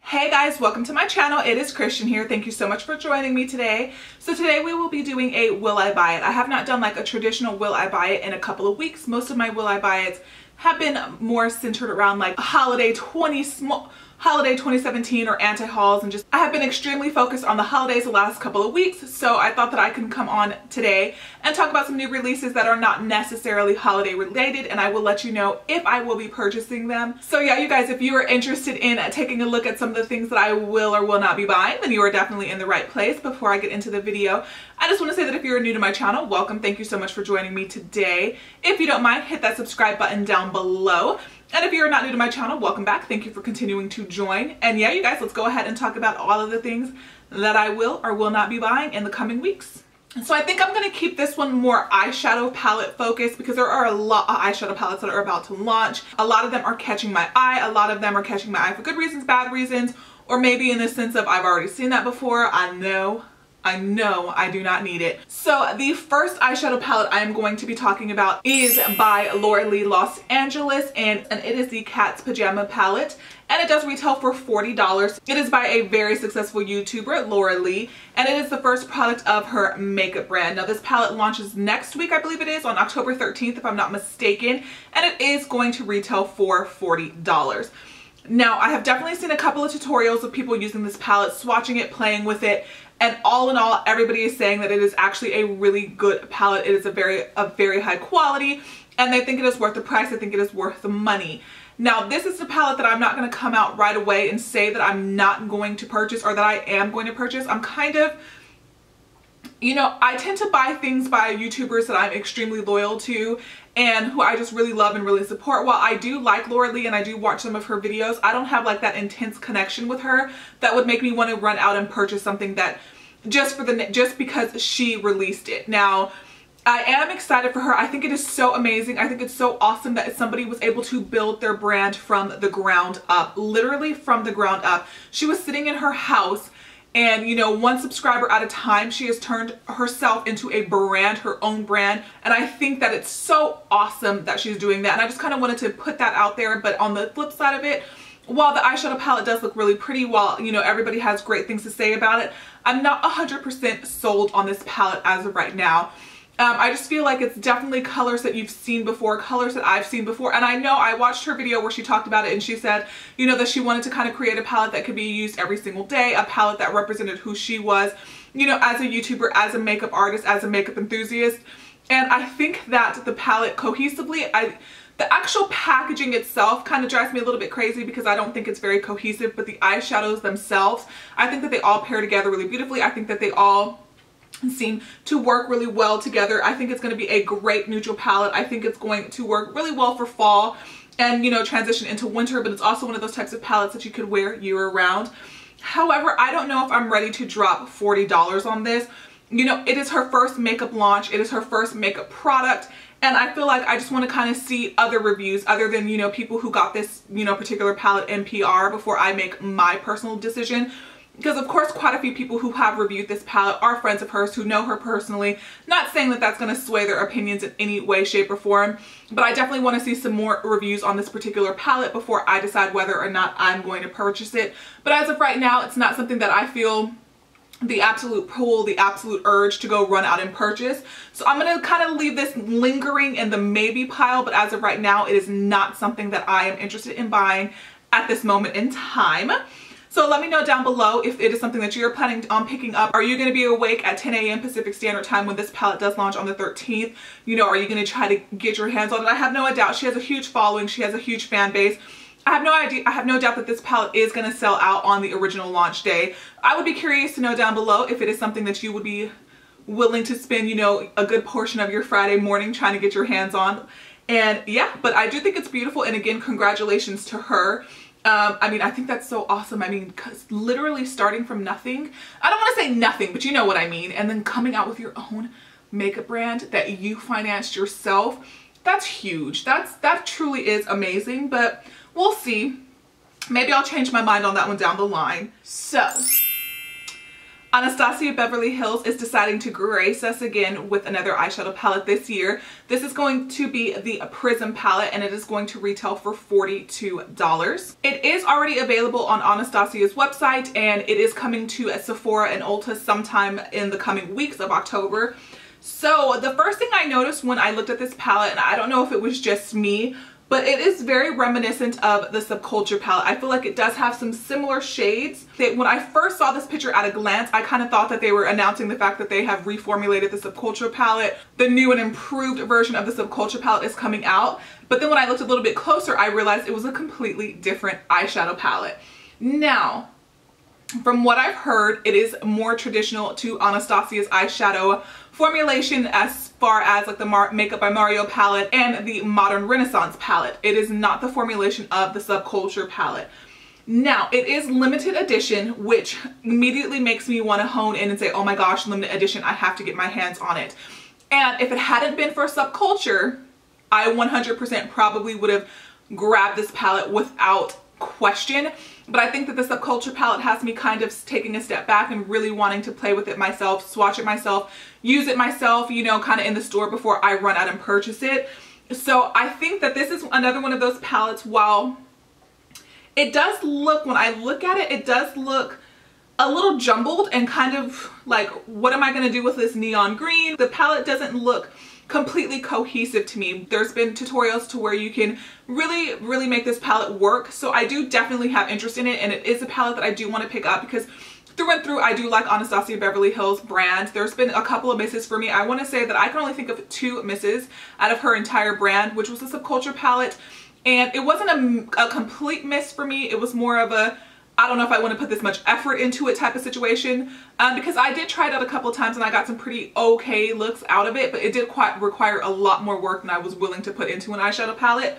Hey guys, welcome to my channel. It is Christian here. Thank you so much for joining me today. So today we will be doing a Will I Buy It. I have not done like a traditional Will I Buy It in a couple of weeks. Most of my Will I Buy It's have been more centered around like holiday 2017 or anti-hauls, and just I have been extremely focused on the holidays the last couple of weeks, so I thought that I can come on today and talk about some new releases that are not necessarily holiday related, and I will let you know if I will be purchasing them. So yeah, you guys, if you are interested in taking a look at some of the things that I will or will not be buying, then you are definitely in the right place. Before I get into the video, I just want to say that if you're new to my channel, welcome. Thank you so much for joining me today. If you don't mind, hit that subscribe button down below. And if you're not new to my channel, welcome back. Thank you for continuing to join. And yeah, you guys, let's go ahead and talk about all of the things that I will or will not be buying in the coming weeks. So I think I'm going to keep this one more eyeshadow palette focused because there are a lot of eyeshadow palettes that are about to launch. A lot of them are catching my eye. A lot of them are catching my eye for good reasons, bad reasons, or maybe in the sense of I've already seen that before. I know I do not need it. So the first eyeshadow palette I am going to be talking about is by Laura Lee Los Angeles, and it is the Cat's Pajama palette, and it does retail for $40. It is by a very successful YouTuber, Laura Lee, and it is the first product of her makeup brand. Now this palette launches next week, I believe it is, on October 13th if I'm not mistaken, and it is going to retail for $40. Now I have definitely seen a couple of tutorials of people using this palette, swatching it, playing with it, and all in all, everybody is saying that it is actually a really good palette. It is a very high quality, and they think it is worth the price. I think it is worth the money. Now, this is the palette that I'm not going to come out right away and say that I'm not going to purchase or that I am going to purchase. I'm kind of, you know, I tend to buy things by YouTubers that I'm extremely loyal to and who I just really love and really support. While I do like Laura Lee and I do watch some of her videos, I don't have like that intense connection with her that would make me want to run out and purchase something that just because she released it. Now, I am excited for her. I think it is so amazing. I think it's so awesome that somebody was able to build their brand from the ground up, literally from the ground up. She was sitting in her house, and you know, one subscriber at a time, she has turned herself into a brand, her own brand. And I think that it's so awesome that she's doing that. And I just kind of wanted to put that out there. But on the flip side of it, while the eyeshadow palette does look really pretty, while, you know, everybody has great things to say about it, I'm not 100% sold on this palette as of right now. I just feel like it's definitely colors that you've seen before, colors that I've seen before. And I know I watched her video where she talked about it, and she said, you know, that she wanted to kind of create a palette that could be used every single day, a palette that represented who she was, you know, as a YouTuber, as a makeup artist, as a makeup enthusiast. And I think that the palette cohesively, the actual packaging itself kind of drives me a little bit crazy because I don't think it's very cohesive, but the eyeshadows themselves, I think that they all pair together really beautifully. I think that they all seem to work really well together. I think it's going to be a great neutral palette. I think it's going to work really well for fall and, you know, transition into winter, but it's also one of those types of palettes that you could wear year round. However, I don't know if I'm ready to drop $40 on this. You know, it is her first makeup launch. It is her first makeup product. And I feel like I just want to kind of see other reviews other than, you know, people who got this, you know, particular palette in PR before I make my personal decision. Because of course quite a few people who have reviewed this palette are friends of hers who know her personally. Not saying that that's going to sway their opinions in any way, shape, or form. But I definitely want to see some more reviews on this particular palette before I decide whether or not I'm going to purchase it. But as of right now, it's not something that I feel the absolute pull, the absolute urge to go run out and purchase. So I'm going to kind of leave this lingering in the maybe pile. But as of right now, it is not something that I am interested in buying at this moment in time. So let me know down below if it is something that you're planning on picking up. Are you going to be awake at 10 a.m. Pacific Standard Time when this palette does launch on the 13th? You know, are you going to try to get your hands on it? I have no doubt. She has a huge following. She has a huge fan base. I have no doubt that this palette is going to sell out on the original launch day. I would be curious to know down below if it is something that you would be willing to spend, you know, a good portion of your Friday morning trying to get your hands on. And yeah, but I do think it's beautiful. And again, congratulations to her. I mean, I think that's so awesome. I mean, 'cause literally starting from nothing, I don't want to say nothing, but you know what I mean. And then coming out with your own makeup brand that you financed yourself. That's huge. That truly is amazing, but we'll see. Maybe I'll change my mind on that one down the line. So Anastasia Beverly Hills is deciding to grace us again with another eyeshadow palette this year. This is going to be the Prism palette, and it is going to retail for $42. It is already available on Anastasia's website, and it is coming to a Sephora and Ulta sometime in the coming weeks of October. So the first thing I noticed when I looked at this palette, and I don't know if it was just me, but it is very reminiscent of the Subculture palette. I feel like it does have some similar shades. When I first saw this picture at a glance, I kind of thought that they were announcing the fact that they have reformulated the Subculture palette. The new and improved version of the Subculture palette is coming out. But then when I looked a little bit closer, I realized it was a completely different eyeshadow palette. Now, from what I've heard, it is more traditional to Anastasia's eyeshadow formulation as far as like the Makeup by Mario palette and the Modern Renaissance palette. It is not the formulation of the Subculture palette. Now, it is limited edition, which immediately makes me want to hone in and say, oh my gosh, limited edition, I have to get my hands on it. And if it hadn't been for Subculture, I 100% probably would have grabbed this palette without question. But I think that the Subculture palette has me kind of taking a step back and really wanting to play with it myself, swatch it myself, use it myself, you know, kind of in the store before I run out and purchase it. So I think that this is another one of those palettes. While it does look, when I look at it, it does look a little jumbled and kind of like, what am I going to do with this neon green? The palette doesn't look completely cohesive to me. There's been tutorials to where you can really make this palette work. So I do definitely have interest in it, and it is a palette that I do want to pick up because through and through I do like Anastasia Beverly Hills brand. There's been a couple of misses for me. I want to say that I can only think of 2 misses out of her entire brand, which was the Subculture palette. And it wasn't a complete miss for me. It was more of a, I don't know if I want to put this much effort into it type of situation, because I did try it out a couple of times and I got some pretty okay looks out of it, but it did require a lot more work than I was willing to put into an eyeshadow palette.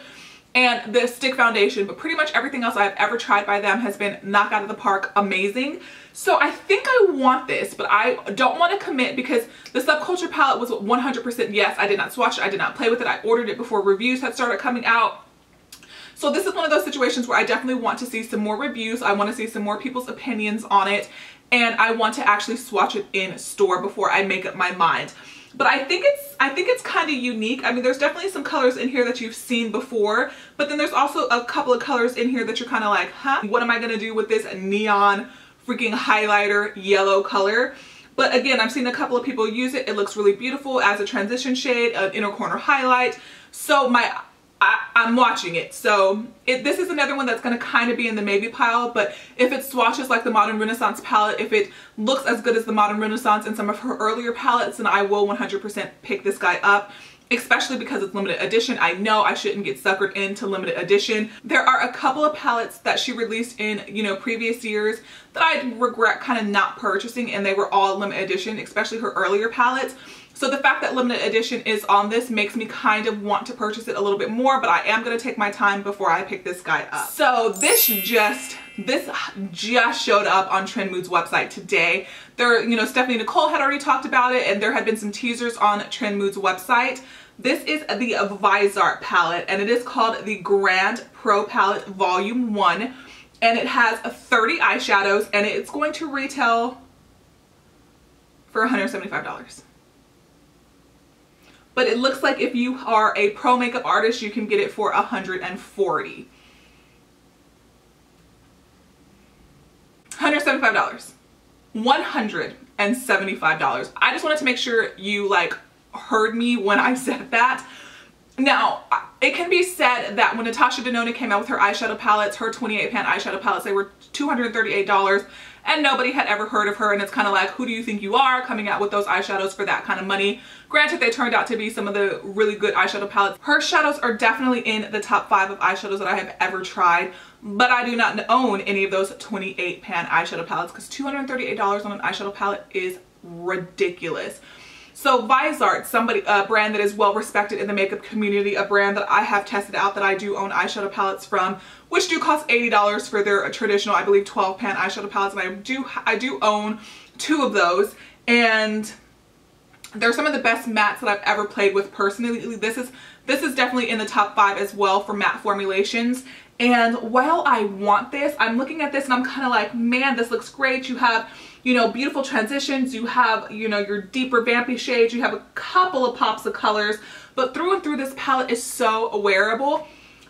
And the stick foundation, but pretty much everything else I've ever tried by them has been knock out of the park amazing. So I think I want this, but I don't want to commit because the Subculture palette was 100% yes. I did not swatch it, I did not play with it, I ordered it before reviews had started coming out. So this is one of those situations where I definitely want to see some more reviews. I want to see some more people's opinions on it, and I want to actually swatch it in store before I make up my mind. But I think it's kind of unique. I mean, there's definitely some colors in here that you've seen before, but then there's also a couple of colors in here that you're kind of like, huh, what am I going to do with this neon freaking highlighter yellow color? But again, I've seen a couple of people use it. It looks really beautiful as a transition shade, an inner corner highlight. So I'm watching it. So this is another one that's going to kind of be in the maybe pile, but if it swatches like the Modern Renaissance palette, if it looks as good as the Modern Renaissance and some of her earlier palettes, then I will 100% pick this guy up, especially because it's limited edition. I know I shouldn't get suckered into limited edition. There are a couple of palettes that she released in, you know, previous years that I regret kind of not purchasing, and they were all limited edition, especially her earlier palettes. So the fact that limited edition is on this makes me kind of want to purchase it a little bit more, but I am going to take my time before I pick this guy up. So this just showed up on Trend Mood's website today. You know, Stephanie Nicole had already talked about it, and there had been some teasers on Trend Mood's website. This is the Viseart palette, and it is called the Grande Pro palette Volume 1, and it has 30 eyeshadows, and it's going to retail for $175. But it looks like if you are a pro makeup artist, you can get it for $140. $175. $175. I just wanted to make sure you like heard me when I said that. Now, it can be said that when Natasha Denona came out with her eyeshadow palettes, her 28 pan eyeshadow palettes, they were $238, and nobody had ever heard of her, and it's kind of like, who do you think you are coming out with those eyeshadows for that kind of money? Granted, they turned out to be some of the really good eyeshadow palettes. Her shadows are definitely in the top 5 of eyeshadows that I have ever tried, but I do not own any of those 28 pan eyeshadow palettes because $238 on an eyeshadow palette is ridiculous. So Viseart, a brand that is well respected in the makeup community, a brand that I have tested out, that I do own eyeshadow palettes from, which do cost $80 for their traditional, I believe, 12 pan eyeshadow palettes, and I do own 2 of those, and they're some of the best mattes that I've ever played with personally. This is definitely in the top 5 as well for matte formulations. And while I want this, I'm looking at this and I'm kind of like, man, this looks great. You have, you know, beautiful transitions. You have, you know, your deeper vampy shades. You have a couple of pops of colors, but through and through this palette is so wearable.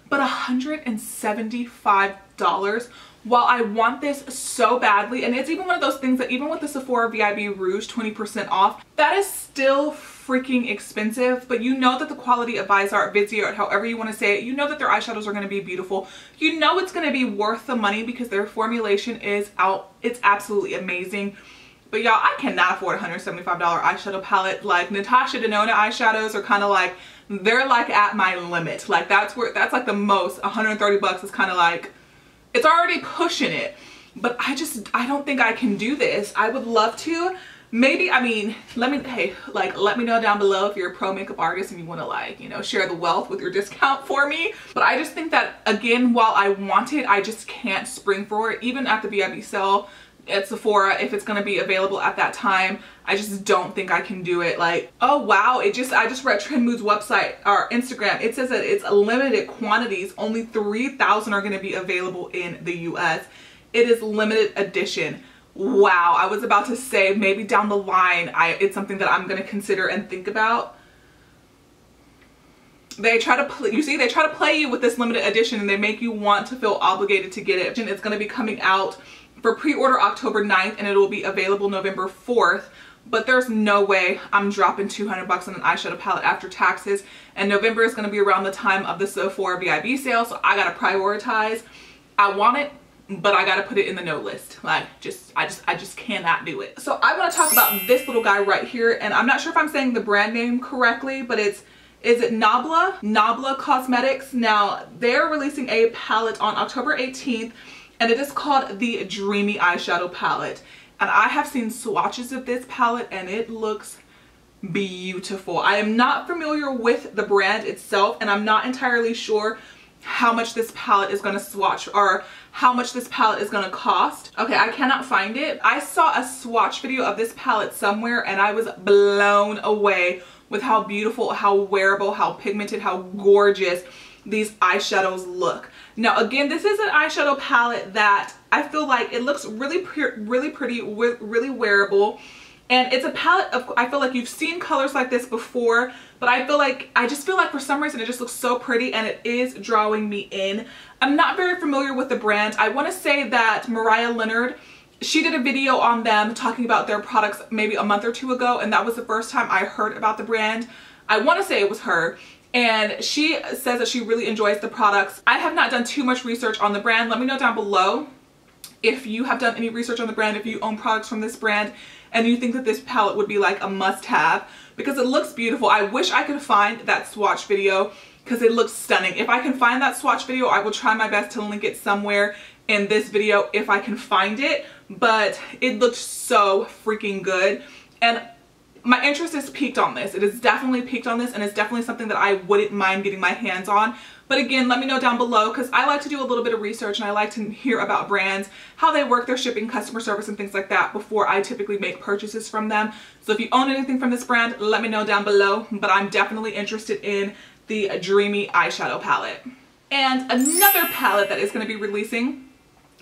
But $175, while I want this so badly, and it's even one of those things that even with the Sephora VIB Rouge 20% off, that is still freaking expensive. But you know that the quality of Viseart, however you want to say it, you know that their eyeshadows are going to be beautiful. You know it's going to be worth the money because their formulation is out. It's absolutely amazing. But y'all, I cannot afford a $175 eyeshadow palette. Like Natasha Denona eyeshadows are kind of like, they're like at my limit. Like that's like the most. 130 bucks is kind of like, it's already pushing it. But I don't think I can do this. I would love to. Maybe, I mean, let me know down below if you're a pro makeup artist and you want to, like, you know, share the wealth with your discount for me. But I just think that, again, while I want it, I just can't spring for it. Even at the VIB sale at Sephora, if it's going to be available at that time, I just don't think I can do it. Like, oh wow, I just read Trend Mood's website or Instagram. It says that it's limited quantities. Only 3,000 are going to be available in the US. It is limited edition. Wow, I was about to say maybe down the line it's something that I'm going to consider and think about. They try to play, you see, they try to play you with this limited edition and they make you want to feel obligated to get it. And it's going to be coming out for pre-order October 9th and it will be available November 4th. But there's no way I'm dropping 200 bucks on an eyeshadow palette after taxes. And November is going to be around the time of the Sephora VIB sale, so I got to prioritize. I want it, but I got to put it in the no list. Like, I just cannot do it. So I want to talk about this little guy right here, and I'm not sure if I'm saying the brand name correctly, but is it Nabla Cosmetics. Now they're releasing a palette on October 18th and it is called the Dreamy eyeshadow palette, and I have seen swatches of this palette and it looks beautiful. I am not familiar with the brand itself and I'm not entirely sure how much this palette is going to swatch or how much this palette is going to cost. Okay, I cannot find it. I saw a swatch video of this palette somewhere and I was blown away with how beautiful, how wearable, how pigmented, how gorgeous these eyeshadows look. Now again, this is an eyeshadow palette that I feel like it looks really pretty, really wearable. And it's a palette of, I feel like you've seen colors like this before, but I just feel like for some reason it just looks so pretty and it is drawing me in. I'm not very familiar with the brand. I want to say that Mariah Leonard, she did a video on them talking about their products maybe a month or two ago, and that was the first time I heard about the brand. I want to say it was her. And she says that she really enjoys the products. I have not done too much research on the brand. Let me know down below if you have done any research on the brand, if you own products from this brand and you think that this palette would be like a must-have, because it looks beautiful. I wish I could find that swatch video because it looks stunning. If I can find that swatch video, I will try my best to link it somewhere in this video if I can find it, but it looks so freaking good. And my interest is peaked on this. It is definitely peaked on this, and it's definitely something that I wouldn't mind getting my hands on. But again, let me know down below because I like to do a little bit of research and I like to hear about brands, how they work their shipping, customer service, and things like that before I typically make purchases from them. So if you own anything from this brand, let me know down below. But I'm definitely interested in the Dreamy eyeshadow palette. And another palette that is going to be releasing,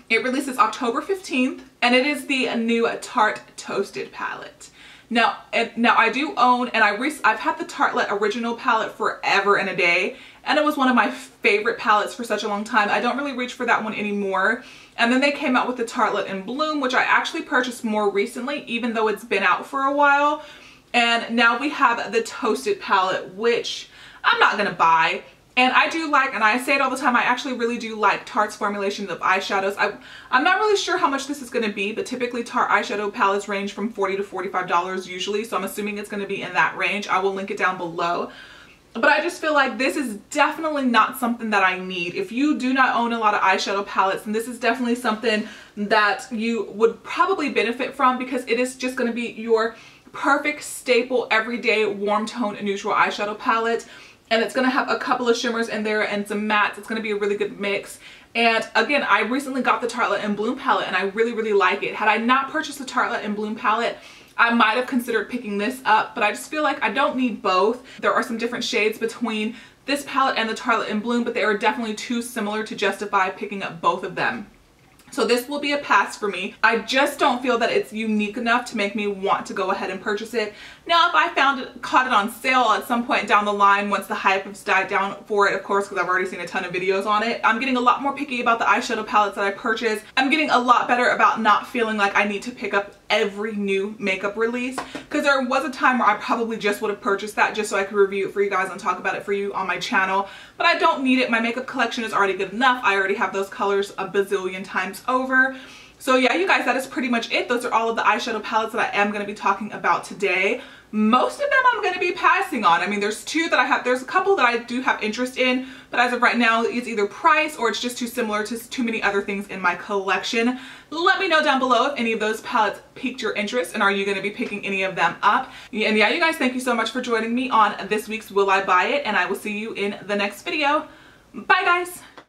it releases October 15th, and it is the new Tarte Toasted palette. Now I do own, and I've had the Tartelette original palette forever and a day, and it was one of my favorite palettes for such a long time. I don't really reach for that one anymore. And then they came out with the Tartelette in Bloom, which I actually purchased more recently, even though it's been out for a while. And now we have the Toasted palette, which I'm not gonna buy. And I do like, and I say it all the time, I actually really do like Tarte's formulation of eyeshadows. I'm not really sure how much this is going to be, but typically Tarte eyeshadow palettes range from $40 to $45 usually, so I'm assuming it's going to be in that range. I will link it down below. But I just feel like this is definitely not something that I need. If you do not own a lot of eyeshadow palettes, then this is definitely something that you would probably benefit from, because it is just going to be your perfect staple everyday warm tone neutral eyeshadow palette. And it's going to have a couple of shimmers in there and some mattes. It's going to be a really good mix. And again, I recently got the Tartelette in Bloom palette and I really, really like it. Had I not purchased the Tartelette in Bloom palette, I might have considered picking this up, but I just feel like I don't need both. There are some different shades between this palette and the Tartelette in Bloom, but they are definitely too similar to justify picking up both of them. So this will be a pass for me. I just don't feel that it's unique enough to make me want to go ahead and purchase it. Now, if I caught it on sale at some point down the line, once the hype has died down for it, of course, because I've already seen a ton of videos on it, I'm getting a lot more picky about the eyeshadow palettes that I purchase. I'm getting a lot better about not feeling like I need to pick up every new makeup release, because there was a time where I probably just would have purchased that just so I could review it for you guys and talk about it for you on my channel. But I don't need it. My makeup collection is already good enough. I already have those colors a bazillion times over. So yeah, you guys, that is pretty much it. Those are all of the eyeshadow palettes that I am going to be talking about today. Most of them I'm going to be passing on. I mean, there's a couple that I do have interest in, but as of right now, it's either price or it's just too similar to too many other things in my collection. Let me know down below if any of those palettes piqued your interest, and are you going to be picking any of them up? And yeah, you guys, thank you so much for joining me on this week's Will I Buy It, and I will see you in the next video. Bye guys!